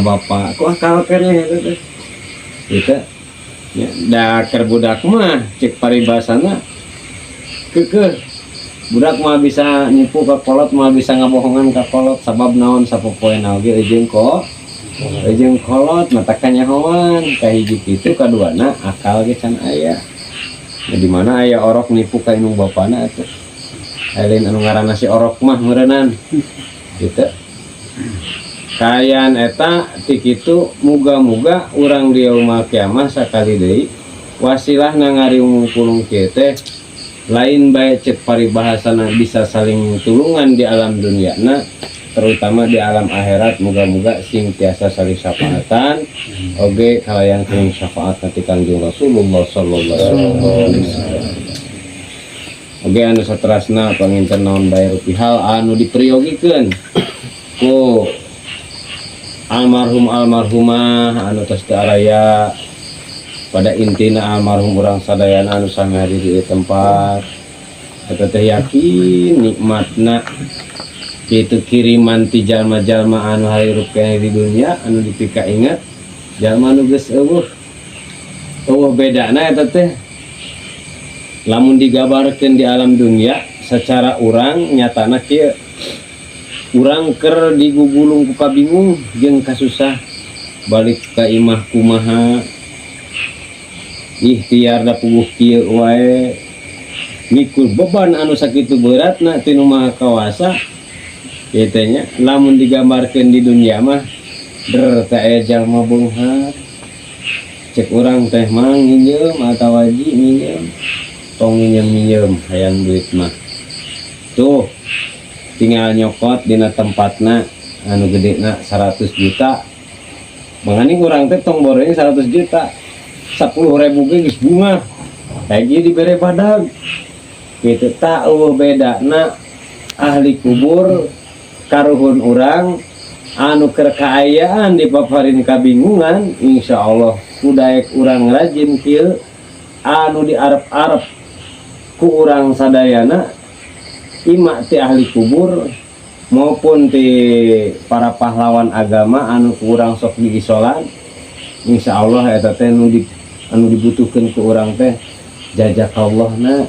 bapak ku akal kene gitu ya dakar budak mah cek paribasana kekeh budak mah bisa nipu ke kolot mah bisa ngabohongan ke kolot sabab naon sapopoena oge jeung kolot mata kanyahoan kahiji kitu kaduana akal ge can aya di mana aya orok nipu ka indung bapana atuh lain anu ngaranna si orok mah meureunnan gitu kayaan eta ti kitu muga-muga urang di yaumul kiamah sakali deui wasilahna ngariung-kulung kieu teh lain bae cek paribahasana bisa saling tulungan di alam duniana terutama di alam akhirat moga-moga sing tiasa saling syafaatan oge kalayan kuring syafaat nanti Kangjeng Rasulullah sallallahu alaihi wasallam oge anu saterasna panginten naon bae rupihal anu dipriogikeun ku almarhumah anu tos teu araya pada intina almarhum urang sadayana anu sami hadir di tempat eta teh yakin nikmatna itu kiriman ti jalma-jalma anu harup kene di dunia anu dipika ingat jalma anu geus eueuh bedana eta teh lamun digabarkeun di alam dunia secara urang nyatana kieu urang keur digugulung ku kabingung jeung kasusah balik ka imah kumaha ikhtiar da puguh kieu wae mikul beban anu sakitu beratna ti nu maha kawasa kitanya lamun digambarkan di dunia mah teh jalma beunghar cek urang teh mang nginjem atau waji nginjem tong nginjem hayang duit mah tuh tinggal nyokot dina tempatna anu gedena 100 juta mangani urang teh tong boreng 100 juta 10.000 ge geus bunga kayak gini dibere badag kitu tah bedana ahli kubur karuhun urang anu keur kaayaan dipaparin kabingungan insyaallah kudaek urang rajin kieu anu diarep-arep ku urang sadayana ima ti ahli kubur maupun ti para pahlawan agama anu ku urang sok diisolan insyaallah eta teh anu dibutuhkeun ku urang teh jazakallahu